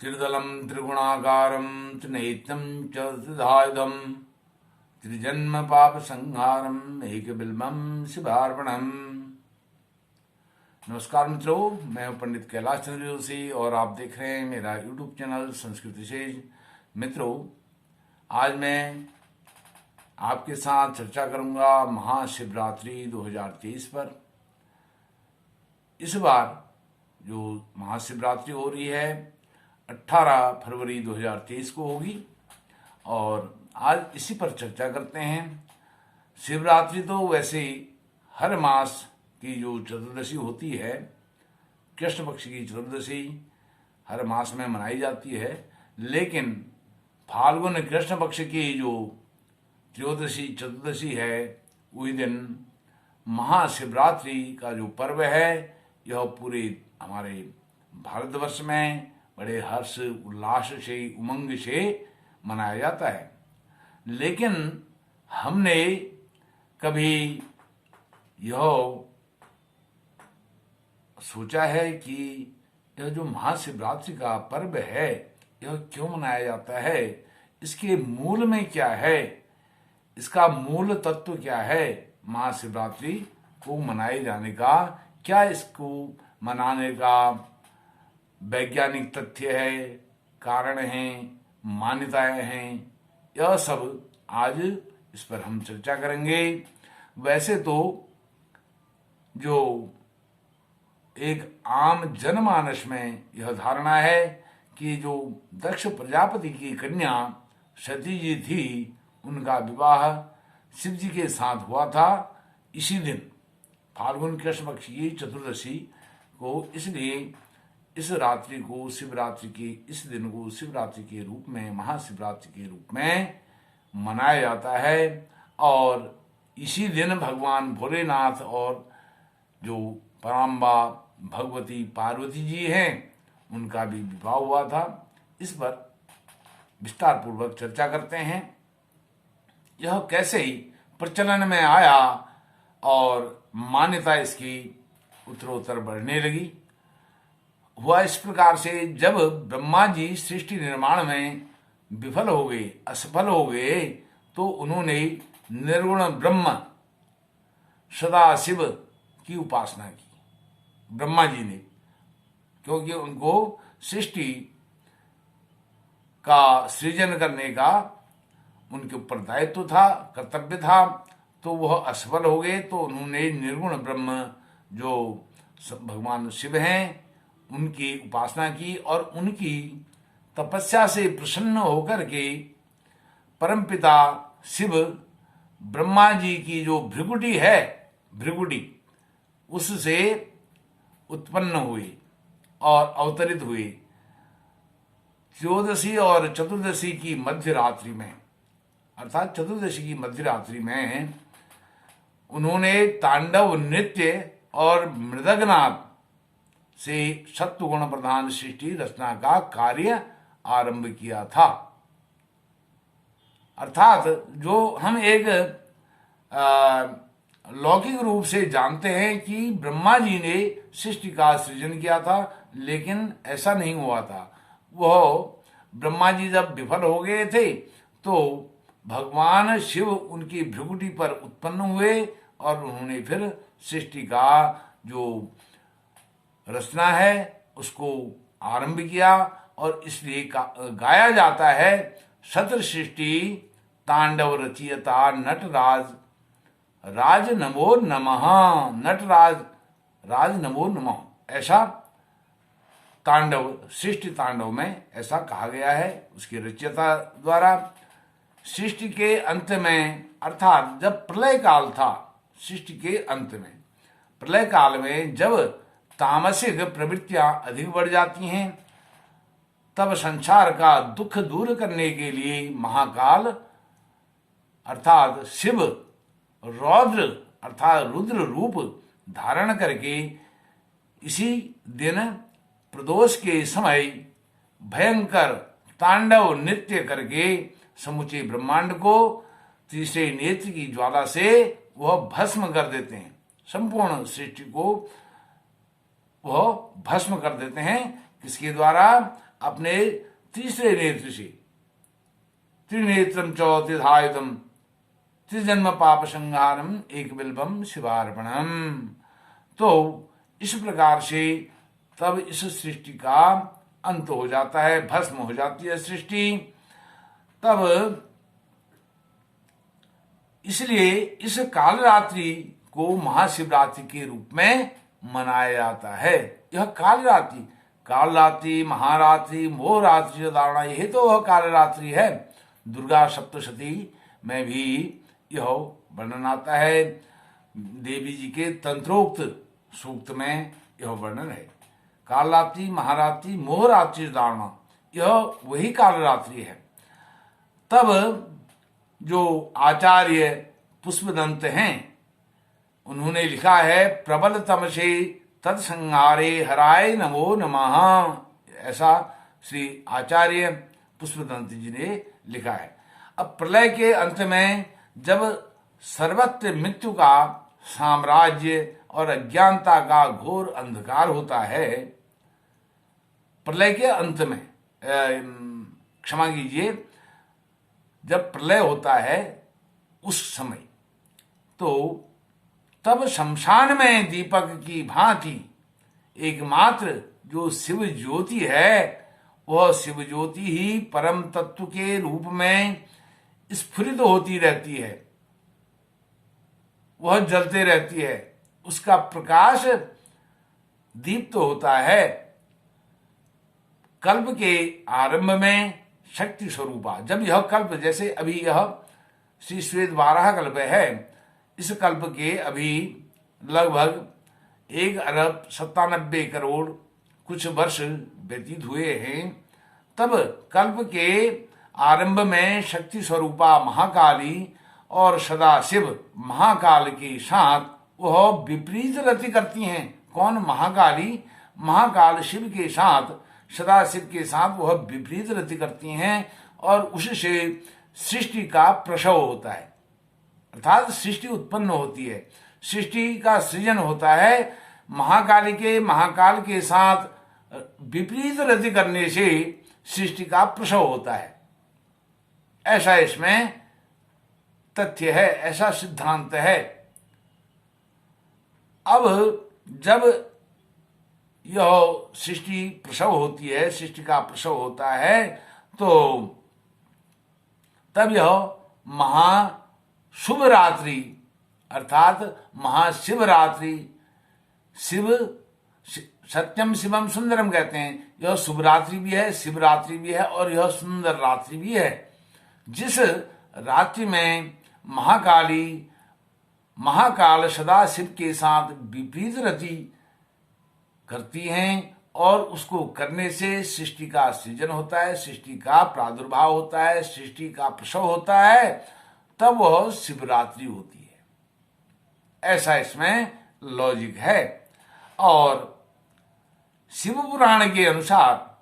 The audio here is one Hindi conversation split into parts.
त्रिदलं त्रिगुणाकारं त्रिनेत्रं च त्रिधायुधं त्रिजन्म पाप संहारम एकबिल्बम शिवार्पणम। नमस्कार मित्रों, मैं हूं पंडित कैलाश चंद्र जोशी और आप देख रहे हैं मेरा यूट्यूब चैनल संस्कृत विशेष। मित्रों, आज मैं आपके साथ चर्चा करूंगा महाशिवरात्रि 2023 पर। इस बार जो महाशिवरात्रि हो रही है 18 फरवरी 2023 को होगी और आज इसी पर चर्चा करते हैं। शिवरात्रि तो वैसे हर मास की जो चतुर्दशी होती है, कृष्ण पक्ष की चतुर्दशी हर मास में मनाई जाती है, लेकिन फाल्गुन कृष्ण पक्ष की जो त्रयोदशी चतुर्दशी है उसी दिन महाशिवरात्रि का जो पर्व है यह पूरे हमारे भारतवर्ष में बड़े हर्ष उल्लास से उमंग से मनाया जाता है। लेकिन हमने कभी यह सोचा है कि यह जो महाशिवरात्रि का पर्व है यह क्यों मनाया जाता है, इसके मूल में क्या है, इसका मूल तत्व क्या है, महाशिवरात्रि को मनाए जाने का क्या इसको मनाने का वैज्ञानिक तथ्य है, कारण हैं, मान्यताएं हैं, यह सब आज इस पर हम चर्चा करेंगे। वैसे तो जो एक आम जनमानस में यह धारणा है कि जो दक्ष प्रजापति की कन्या सती जी थी उनका विवाह शिव जी के साथ हुआ था इसी दिन फाल्गुन कृष्ण पक्ष की चतुर्दशी को, इसलिए इस रात्रि को शिवरात्रि के इस दिन को शिवरात्रि के रूप में, महाशिवरात्रि के रूप में मनाया जाता है। और इसी दिन भगवान भोलेनाथ और जो पराम्बा भगवती पार्वती जी हैं उनका भी विवाह हुआ था। इस पर विस्तार पूर्वक चर्चा करते हैं। यह कैसे ही प्रचलन में आया और मान्यता इसकी उत्तरोत्तर बढ़ने लगी। हुआ इस प्रकार से, जब ब्रह्मा जी सृष्टि निर्माण में विफल हो गए, असफल हो गए, तो उन्होंने निर्गुण ब्रह्म सदा शिव की उपासना की ब्रह्मा जी ने, क्योंकि उनको सृष्टि का सृजन करने का उनके ऊपर दायित्व था, कर्तव्य था। तो वह असफल हो गए, तो उन्होंने निर्गुण ब्रह्म जो भगवान शिव हैं उनकी उपासना की और उनकी तपस्या से प्रसन्न होकर के परमपिता शिव ब्रह्मा जी की जो भृगुटी है, भृगुटी उससे उत्पन्न हुए और अवतरित हुए। त्रयोदशी और चतुर्दशी की मध्य रात्रि में, अर्थात चतुर्दशी की मध्य रात्रि में उन्होंने तांडव नृत्य और मृदंगनाद से सत्वगुण प्रधान सृष्टि रचना का कार्य आरंभ किया था। अर्थात जो हम एक लौकिक रूप से जानते हैं कि ब्रह्मा जी ने सृष्टि का सृजन किया था, लेकिन ऐसा नहीं हुआ था। वह ब्रह्मा जी जब विफल हो गए थे तो भगवान शिव उनकी भृगुटी पर उत्पन्न हुए और उन्होंने फिर सृष्टि का जो रचना है उसको आरंभ किया। और इसलिए गाया जाता है, शत्र सृष्टि तांडव रचियता नटराज राज नमो नमः, नटराज राज नमो नमः, ऐसा तांडव सृष्टि तांडव में ऐसा कहा गया है उसकी रचयिता द्वारा। सृष्टि के अंत में, अर्थात जब प्रलय काल था, सृष्टि के अंत में, प्रलय काल में जब तामसिक प्रवृत्तियां अधिक बढ़ जाती हैं, तब संसार का दुख दूर करने के लिए महाकाल अर्थात शिव रौद्र अर्थात रुद्र रूप धारण करके इसी दिन प्रदोष के समय भयंकर तांडव नृत्य करके समुचे ब्रह्मांड को तीसरे नेत्र की ज्वाला से वह भस्म कर देते हैं। संपूर्ण सृष्टि को वह भस्म कर देते हैं। किसके द्वारा? अपने तीसरे नेत्र से, त्रिनेत्रम च त्रिधायुतम त्रिजन्म पाप संहारम एक बिल्बम शिवार्पणम। तो इस प्रकार से तब इस सृष्टि का अंत हो जाता है, भस्म हो जाती है सृष्टि। तब इसलिए इस कालरात्रि को महाशिवरात्रि के रूप में मनाया जाता है। यह कालरात्रि, कालरात्रि, महारात्रि, मोहरात्रि धारणा, यही तो वह कालरात्रि है। दुर्गा सप्तशती में भी यह वर्णन आता है, देवी जी के तंत्रोक्त सूक्त में यह वर्णन है। कालरात्रि, महारात्रि, मोहरात्रि धारणा, यह वही कालरात्रि है। तब जो आचार्य पुष्पदंत हैं उन्होंने लिखा है, प्रबल तमसे तत्संहारे हराय नमो नमः। ऐसा श्री आचार्य पुष्पदंत जी ने लिखा है। अब प्रलय के अंत में जब सर्वत्र मृत्यु का साम्राज्य और अज्ञानता का घोर अंधकार होता है, प्रलय के अंत में, क्षमा कीजिए, जब प्रलय होता है उस समय, तो तब शमशान में दीपक की भांति एकमात्र जो शिव ज्योति है, वह शिव ज्योति ही परम तत्व के रूप में स्फुरित होती रहती है, वह जलते रहती है, उसका प्रकाश दीप्त होता है। कल्प के आरंभ में शक्ति स्वरूपा, जब यह कल्प, जैसे अभी यह श्री श्वेत वाराह कल्प है, इस कल्प के अभी लगभग 1,97,00,00,000 कुछ वर्ष व्यतीत हुए हैं। तब कल्प के आरंभ में शक्ति स्वरूपा महाकाली और सदाशिव महाकाल के साथ वह विपरीत रति करती हैं। कौन? महाकाली महाकाल शिव के साथ, सदाशिव के साथ वह विपरीत रति करती हैं, और उससे सृष्टि का प्रसव होता है, अर्थात सृष्टि उत्पन्न होती है, सृष्टि का सृजन होता है। महाकाली के महाकाल के साथ विपरीत रति करने से सृष्टि का प्रसव होता है, ऐसा इसमें तथ्य है, ऐसा सिद्धांत है। अब जब यह सृष्टि प्रसव होती है, सृष्टि का प्रसव होता है, तो तब यह महाशुभ रात्रि अर्थात महाशिवरात्रि, शिव सत्यम शिवम सुंदरम कहते हैं, यह शुभ रात्रि भी है, शिवरात्रि भी है, और यह सुंदर रात्रि भी है। जिस रात्रि में महाकाली महाकाल सदाशिव के साथ विपरीत रति करती हैं, और उसको करने से सृष्टि का सृजन होता है, सृष्टि का प्रादुर्भाव होता है, सृष्टि का प्रसव होता है, तब वह शिवरात्रि होती है। ऐसा इसमें लॉजिक है। और शिव पुराण के अनुसार,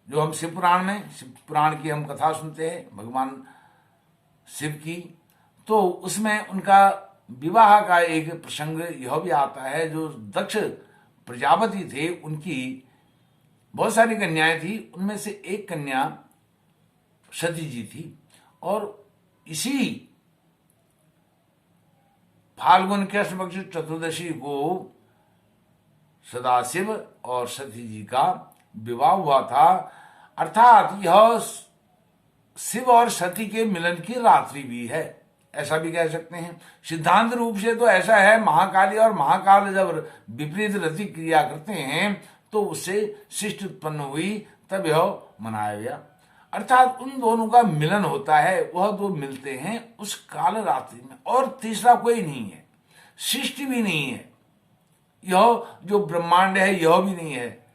जो हम शिव पुराण में, शिव पुराण की हम कथा सुनते हैं भगवान शिव की, तो उसमें उनका विवाह का एक प्रसंग यह भी आता है। जो दक्ष प्रजापति थे, उनकी बहुत सारी कन्याएं थी, उनमें से एक कन्या सती जी थी, और इसी फाल्गुन कृष्ण पक्ष चतुर्दशी को सदाशिव और सती जी का विवाह हुआ था। अर्थात यह शिव और सती के मिलन की रात्रि भी है, ऐसा भी कह सकते हैं। सिद्धांत रूप से तो ऐसा है, महाकाली और महाकाल जब विपरीत रति क्रिया करते हैं तो उससे सृष्टि उत्पन्न हुई, तब यह मनाया गया। अर्थात उन दोनों का मिलन होता है, वह दो मिलते हैं उस काल रात्रि में, और तीसरा कोई नहीं है, सृष्टि भी नहीं है, यह जो ब्रह्मांड है यह भी नहीं है,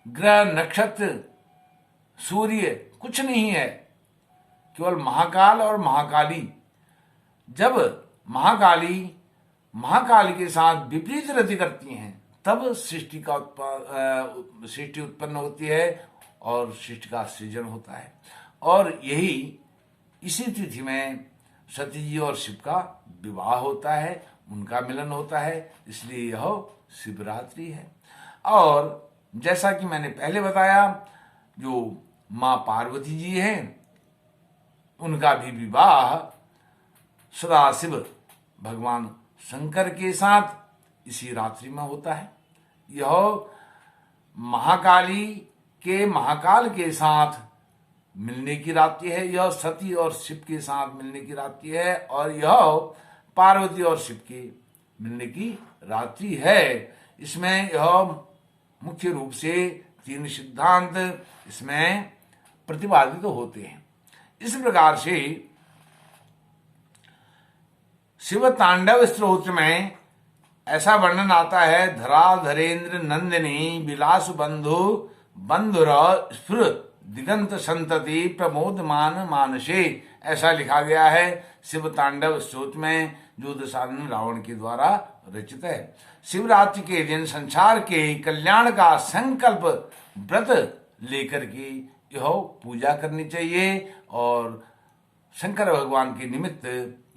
ग्रह नक्षत्र सूर्य कुछ नहीं है, केवल महाकाल और महाकाली। जब महाकाली महाकाल के साथ विपरीत रति करती हैं, तब सृष्टि उत्पन्न होती है और सृष्टि का सृजन होता है। और यही इसी तिथि में सती जी और शिव का विवाह होता है, उनका मिलन होता है, इसलिए यह शिवरात्रि है। और जैसा कि मैंने पहले बताया, जो मां पार्वती जी हैं उनका भी विवाह सदाशिव भगवान शंकर के साथ इसी रात्रि में होता है। यह महाकाली के महाकाल के साथ मिलने की रात्रि है, यह सती और शिव के साथ मिलने की रात्रि है, और यह पार्वती और शिव के मिलने की रात्रि है। इसमें यह मुख्य रूप से 3 सिद्धांत इसमें प्रतिपादित होते हैं। इस प्रकार से शिव तांडव स्तोत्र में ऐसा वर्णन आता है, धराधरेन्द्र नंदिनी विलास बंधु बंधुर स्फुर दिगंत संतति प्रमोदमान मानसे, ऐसा लिखा गया है शिव तांडव स्तोत्र में, जो दशानन रावण के द्वारा रचित है। शिवरात्रि के दिन संसार के कल्याण का संकल्प व्रत लेकर के यह पूजा करनी चाहिए, और शंकर भगवान के निमित्त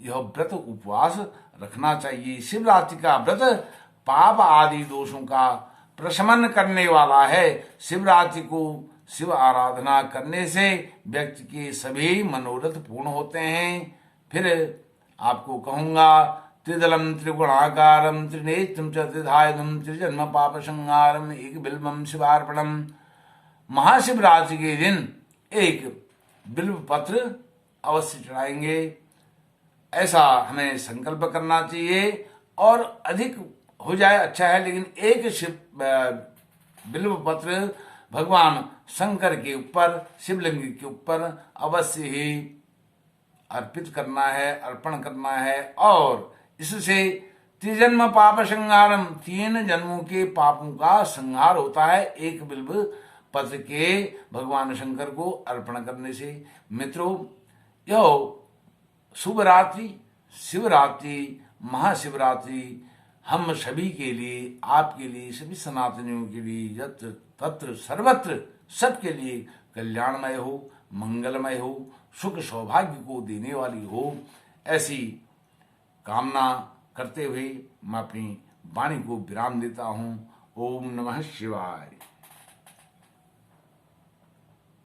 यह व्रत उपवास रखना चाहिए। शिवरात्रि का व्रत पाप आदि दोषों का प्रशमन करने वाला है। शिवरात्रि को शिव आराधना करने से व्यक्ति के सभी मनोरथ पूर्ण होते हैं। फिर आपको कहूंगा, त्रिदलम त्रिगुणाकारम त्रिनेत्रम च त्रिधायनम त्रिजन्म पाप संहारम एक बिल्वम शिवार्पणम। महाशिवरात्रि के दिन एक बिल्व पत्र अवश्य चढ़ाएंगे, ऐसा हमें संकल्प करना चाहिए। और अधिक हो जाए अच्छा है, लेकिन एक बिल्व पत्र भगवान शंकर के ऊपर, शिवलिंग के ऊपर अवश्य ही अर्पित करना है, अर्पण करना है। और इससे त्रिजन्म पाप संहारम, 3 जन्मों के पापों का संहार होता है एक बिल्व पत्र के भगवान शंकर को अर्पण करने से। मित्रों, यह शुभ रात्रि, शिवरात्रि, महाशिवरात्रि हम सभी के लिए, आपके लिए, सभी सनातनियों के लिए, यत्र तत्र सर्वत्र सबके लिए कल्याणमय हो, मंगलमय हो, सुख सौभाग्य को देने वाली हो, ऐसी कामना करते हुए मैं अपनी वाणी को विराम देता हूं। ओम नमः शिवाय।